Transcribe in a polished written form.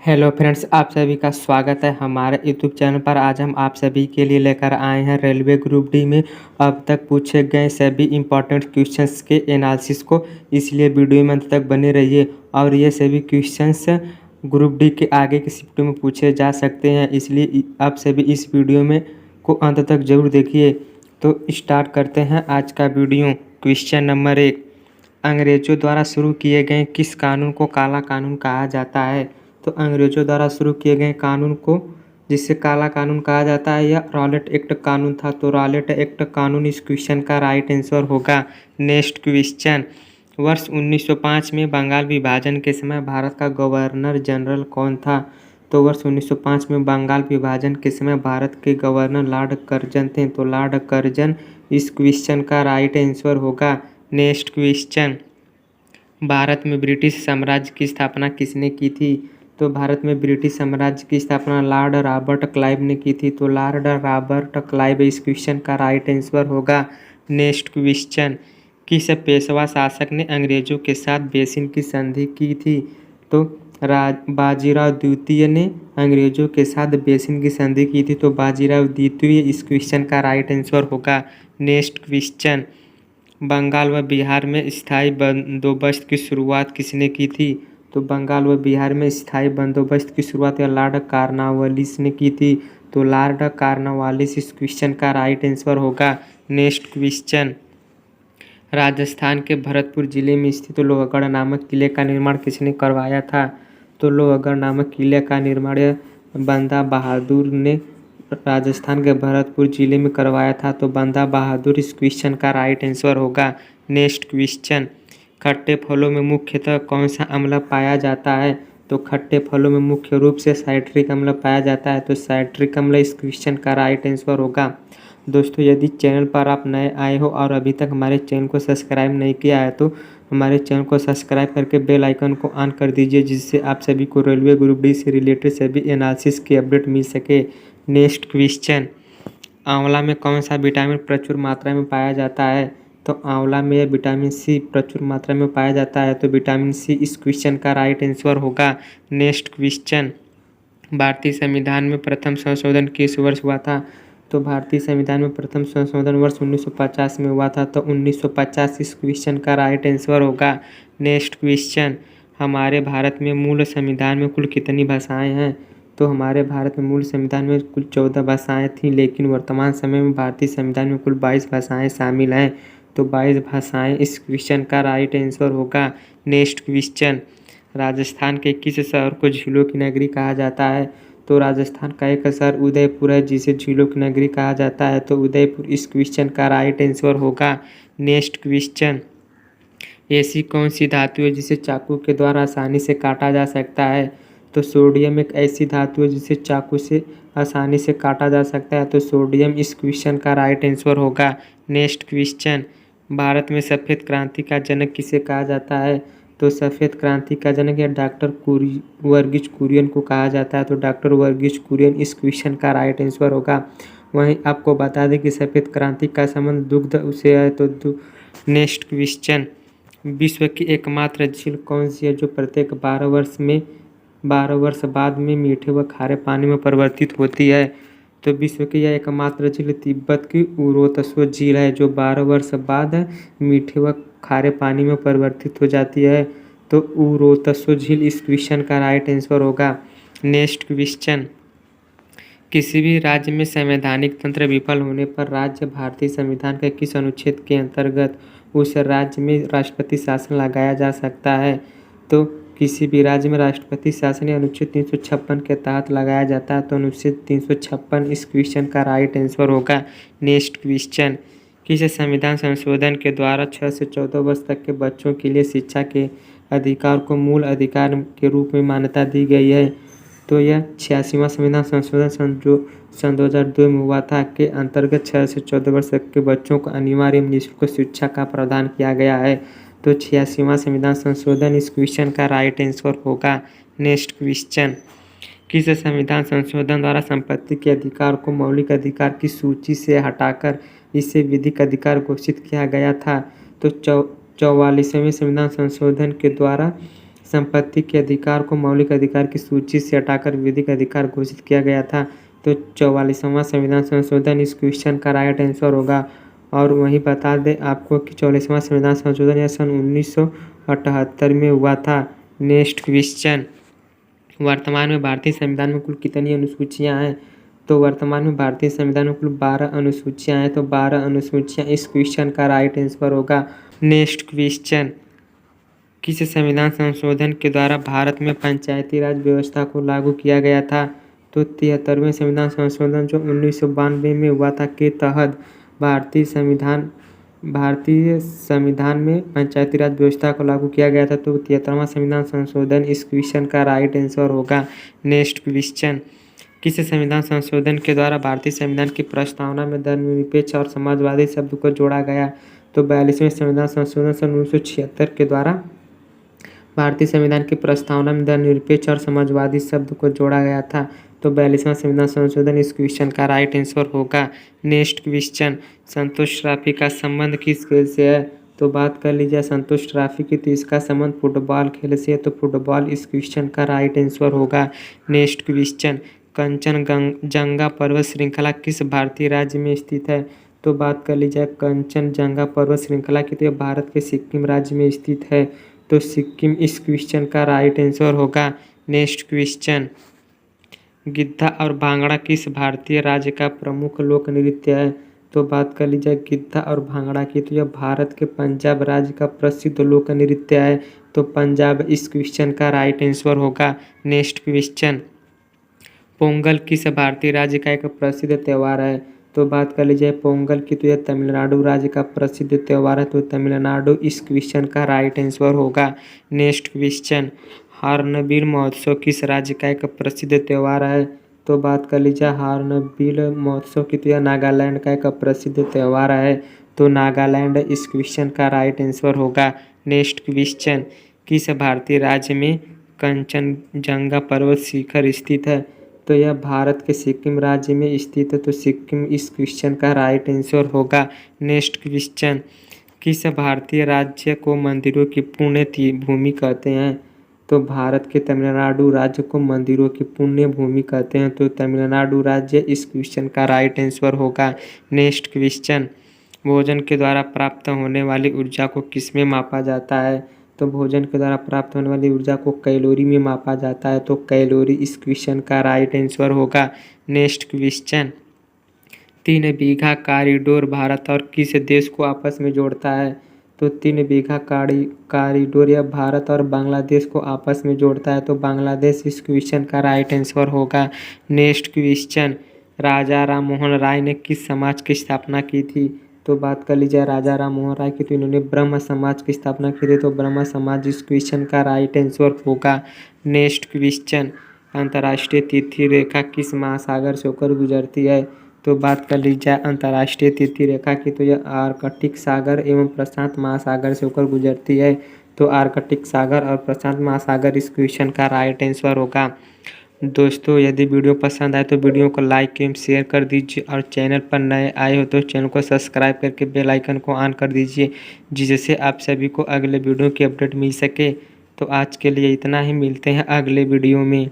Hello friends, आप सभी का स्वागत है हमारे यूट्यूब चैनल पर। आज हम आप सभी के लिए लेकर आए हैं रेलवे ग्रुप डी में अब तक पूछे गए सभी इम्पोर्टेंट क्वेश्चंस के एनालिसिस को। इसलिए वीडियो में अंत तक बने रहिए और ये सभी क्वेश्चंस ग्रुप डी के आगे की शिफ्टों में पूछे जा सकते हैं, इसलिए आप सभी इस वीडियो में को अंत तक जरूर देखिए। तो स्टार्ट करते हैं आज का वीडियो। क्वेश्चन नंबर 1, अंग्रेजों द्वारा शुरू किए गए किस कानून को काला कानून कहा जाता है? तो अंग्रेजों द्वारा शुरू किए गए कानून को जिससे काला कानून कहा जाता है यह रॉलेट एक्ट कानून था। तो रॉलेट एक्ट कानून इस क्वेश्चन का राइट आंसर होगा। नेक्स्ट क्वेश्चन, वर्ष 1905 में बंगाल विभाजन के समय भारत का गवर्नर जनरल कौन था? तो वर्ष 1905 में बंगाल विभाजन के समय भारत के गवर्नर लॉर्ड कर्जन थे। तो लॉर्ड कर्जन इस क्वेश्चन का राइट आंसर होगा। नेक्स्ट क्वेश्चन, भारत में ब्रिटिश साम्राज्य की स्थापना किसने की थी? तो भारत में ब्रिटिश साम्राज्य की स्थापना लॉर्ड रॉबर्ट क्लाइव ने की थी। तो लॉर्ड रॉबर्ट क्लाइव इस क्वेश्चन का राइट आंसर होगा। नेक्स्ट क्वेश्चन, किस पेशवा शासक ने अंग्रेजों के साथ बेसिन की संधि की थी? तो बाजीराव द्वितीय ने अंग्रेजों के साथ बेसिन की संधि की थी। तो बाजीराव द्वितीय इस क्वेश्चन का राइट आंसर होगा। नेक्स्ट क्वेश्चन, बंगाल व बिहार में स्थायी बंदोबस्त की शुरुआत किसने की थी? तो बंगाल व बिहार में स्थायी बंदोबस्त की शुरुआत लॉर्ड कॉर्नवालिस ने की थी। तो लॉर्ड कॉर्नवालिस इस क्वेश्चन का राइट आंसर होगा। नेक्स्ट क्वेश्चन, राजस्थान के भरतपुर जिले में स्थित लोहगढ़ नामक किले का निर्माण किसने करवाया था? तो लोहगढ़ नामक किले का निर्माण बंदा बहादुर ने राजस्थान के भरतपुर जिले में करवाया था। तो बंदा बहादुर इस क्वेश्चन का राइट आंसर होगा। नेक्स्ट क्वेश्चन, खट्टे फलों में मुख्यतः कौन सा अम्ल पाया जाता है? तो खट्टे फलों में मुख्य रूप से साइट्रिक अम्ल पाया जाता है। तो साइट्रिक अम्ल इस क्वेश्चन का राइट आंसर होगा। दोस्तों, यदि चैनल पर आप नए आए हो और अभी तक हमारे चैनल को सब्सक्राइब नहीं किया है तो हमारे चैनल को सब्सक्राइब करके बेल आइकन को ऑन कर दीजिए, जिससे आप सभी को रेलवे ग्रुप डी से रिलेटेड सभी एनालिसिस की अपडेट मिल सके। नेक्स्ट क्वेश्चन, आंवला में कौन सा विटामिन प्रचुर मात्रा में पाया जाता है? तो आंवला में विटामिन सी प्रचुर मात्रा में पाया जाता है। तो विटामिन सी इस क्वेश्चन का राइट आंसर होगा। नेक्स्ट क्वेश्चन, भारतीय संविधान में प्रथम संशोधन किस वर्ष हुआ था? तो भारतीय संविधान में प्रथम संशोधन वर्ष 1950 में हुआ था। तो 1950 इस क्वेश्चन का राइट आंसर होगा। नेक्स्ट क्वेश्चन, हमारे भारत में मूल संविधान में कुल कितनी भाषाएं हैं? तो हमारे भारत में मूल संविधान में कुल 14 भाषाएं थीं, लेकिन वर्तमान समय में भारतीय संविधान में कुल 22 भाषाएं शामिल हैं। तो 22 भाषाएं इस क्वेश्चन का राइट आंसर होगा। नेक्स्ट क्वेश्चन, राजस्थान के किस शहर को झीलों की नगरी कहा जाता है? तो राजस्थान का एक शहर उदयपुर है जिसे झीलों की नगरी कहा जाता है। तो उदयपुर इस क्वेश्चन का राइट आंसर होगा। नेक्स्ट क्वेश्चन, ऐसी कौन सी धातु है जिसे चाकू के द्वारा आसानी से काटा जा सकता है? तो सोडियम एक ऐसी धातु है जिसे चाकू से आसानी से काटा जा सकता है। तो सोडियम इस क्वेश्चन का राइट आंसर होगा। नेक्स्ट क्वेश्चन, भारत में सफ़ेद क्रांति का जनक किसे कहा जाता है? तो सफ़ेद क्रांति का जनक या डॉक्टर वर्गीज कुरियन को कहा जाता है। तो डॉक्टर वर्गीज कुरियन इस क्वेश्चन का राइट आंसर होगा। वहीं आपको बता दें कि सफ़ेद क्रांति का संबंध दुग्ध से है। तो नेक्स्ट क्वेश्चन, विश्व की एकमात्र झील कौन सी है जो प्रत्येक 12 वर्ष बाद में मीठे व खारे पानी में परिवर्तित होती है? तो विश्व की यह एकमात्र झील तिब्बत की उरोत्सो झील है, जो 12 वर्ष बाद मीठे व खारे पानी में परिवर्तित हो जाती है। तो उरोत्सो झील इस क्वेश्चन का राइट आंसर होगा। नेक्स्ट क्वेश्चन, किसी भी राज्य में संवैधानिक तंत्र विफल होने पर राज्य भारतीय संविधान के किस अनुच्छेद के अंतर्गत उस राज्य में राष्ट्रपति शासन लगाया जा सकता है? तो किसी भी राज्य में राष्ट्रपति शासन अनुच्छेद 356 के तहत लगाया जाता है। तो अनुच्छेद 356 इस क्वेश्चन का राइट आंसर होगा। नेक्स्ट क्वेश्चन, किस संविधान संशोधन के द्वारा 6 से 14 वर्ष तक के बच्चों के लिए शिक्षा के अधिकार को मूल अधिकार के रूप में मान्यता दी गई है? तो यह 86वां संविधान संशोधन सन 2002 में हुआ था, के अंतर्गत 6 से 14 वर्ष तक के बच्चों को अनिवार्य एवं निःशुल्क शिक्षा का प्रावधान किया गया है। तो 86वां संविधान संशोधन इस क्वेश्चन का राइट आंसर होगा। नेक्स्ट क्वेश्चन, किस संविधान संशोधन द्वारा संपत्ति के अधिकार को मौलिक अधिकार की सूची से हटाकर इसे विधिक अधिकार घोषित किया गया था? तो 44वें संविधान संशोधन के द्वारा संपत्ति के अधिकार को मौलिक अधिकार की सूची से हटाकर विधिक अधिकार घोषित किया गया था। तो 44वां संविधान संशोधन इस क्वेश्चन का राइट आंसर होगा। और वहीं बता दें आपको कि 44वां संविधान संशोधन यह सन 1978 में हुआ था। नेक्स्ट क्वेश्चन, वर्तमान में भारतीय संविधान में कुल कितनी अनुसूचियां हैं? तो वर्तमान में भारतीय संविधान में कुल 12 अनुसूचियां हैं। तो 12 अनुसूचियां इस क्वेश्चन का राइट आंसर होगा। नेक्स्ट क्वेश्चन, किस संविधान संशोधन के द्वारा भारत में पंचायती राज व्यवस्था को लागू किया गया था? तो 73वें संविधान संशोधन जो 1992 में हुआ था के तहत भारतीय संविधान में पंचायती राज व्यवस्था को लागू किया गया था। तो 73वां संविधान संशोधन इस क्वेश्चन का राइट आंसर होगा। नेक्स्ट क्वेश्चन, किस संविधान संशोधन के द्वारा भारतीय संविधान की प्रस्तावना में धर्मनिरपेक्ष और समाजवादी शब्द को जोड़ा गया? तो 42वें संविधान संशोधन सन 1976 के द्वारा भारतीय संविधान की प्रस्तावना में धर्मनिरपेक्ष और समाजवादी शब्द को जोड़ा गया था। तो 42वां संविधान संशोधन इस क्वेश्चन का राइट आंसर होगा। नेक्स्ट क्वेश्चन, संतोष ट्रॉफी का संबंध किस खेल से है? तो बात कर लीजिए संतोष ट्रॉफी की, तो इसका संबंध फुटबॉल खेल से है। तो फुटबॉल इस क्वेश्चन का राइट आंसर होगा। नेक्स्ट क्वेश्चन, कंचनजंगा पर्वत श्रृंखला किस भारतीय राज्य में स्थित है? तो बात कर लीजिए कंचनजंगा पर्वत श्रृंखला की, तो यह भारत के सिक्किम राज्य में स्थित है। तो सिक्किम इस क्वेश्चन का राइट आंसर होगा। नेक्स्ट क्वेश्चन, गिद्धा और भांगड़ा किस भारतीय राज्य का प्रमुख लोक नृत्य है? तो बात कर लीजिए गिद्धा और भांगड़ा की, तो यह भारत के पंजाब राज्य का प्रसिद्ध लोक नृत्य है। तो पंजाब इस क्वेश्चन का राइट आंसर होगा। नेक्स्ट क्वेश्चन, पोंगल किस भारतीय राज्य का एक प्रसिद्ध त्यौहार है? तो बात कर लीजिए पोंगल की, तो यह तमिलनाडु राज्य का प्रसिद्ध त्यौहार है। तो तमिलनाडु इस क्वेश्चन का राइट आंसर होगा। नेक्स्ट क्वेश्चन, हॉर्नबिल महोत्सव किस राज्य का एक प्रसिद्ध त्यौहार है? तो बात कर लीजिए हॉर्नबिल महोत्सव की, तो यह नागालैंड का एक प्रसिद्ध त्यौहार है। तो नागालैंड इस क्वेश्चन का राइट आंसर होगा। नेक्स्ट क्वेश्चन, किस भारतीय राज्य में कंचनजंगा पर्वत शिखर स्थित है? तो यह भारत के सिक्किम राज्य में स्थित है। तो सिक्किम इस क्वेश्चन का राइट आंसर होगा। नेक्स्ट क्वेश्चन, किस भारतीय राज्य को मंदिरों की पुण्य भूमि कहते हैं? तो भारत के तमिलनाडु राज्य को मंदिरों की पुण्य भूमि कहते हैं। तो तमिलनाडु राज्य इस क्वेश्चन का राइट आंसर होगा। नेक्स्ट क्वेश्चन, भोजन के द्वारा प्राप्त होने वाली ऊर्जा को किसमें मापा जाता है? तो भोजन के द्वारा प्राप्त होने वाली ऊर्जा को कैलोरी में मापा जाता है। तो कैलोरी इस क्वेश्चन का राइट आंसर होगा। नेक्स्ट क्वेश्चन, 3 बीघा कॉरिडोर भारत और किस देश को आपस में जोड़ता है? तो 3 बीघा कॉरिडोर यह भारत और बांग्लादेश को आपस में जोड़ता है। तो बांग्लादेश इस क्वेश्चन का राइट आंसर होगा। नेक्स्ट क्वेश्चन, राजा राम मोहन राय ने किस समाज की स्थापना की थी? तो बात कर लीजिए राजा राम मोहन राय की, तो इन्होंने ब्रह्म समाज की स्थापना की थी। तो ब्रह्म समाज इस क्वेश्चन का राइट आंसर होगा। नेक्स्ट क्वेश्चन, अंतर्राष्ट्रीय तिथि रेखा किस महासागर से होकर गुजरती है? तो बात कर लीजिए अंतर्राष्ट्रीय तिथि रेखा की, तो यह आर्कटिक सागर एवं प्रशांत महासागर से होकर गुजरती है। तो आर्कटिक सागर और प्रशांत महासागर इस क्वेश्चन का राइट आंसर होगा। दोस्तों यदि वीडियो पसंद आए तो वीडियो को लाइक एवं शेयर कर दीजिए और चैनल पर नए आए हो तो चैनल को सब्सक्राइब करके बेल आइकन को ऑन कर दीजिए, जिससे आप सभी को अगले वीडियो की अपडेट मिल सके। तो आज के लिए इतना ही, मिलते हैं अगले वीडियो में।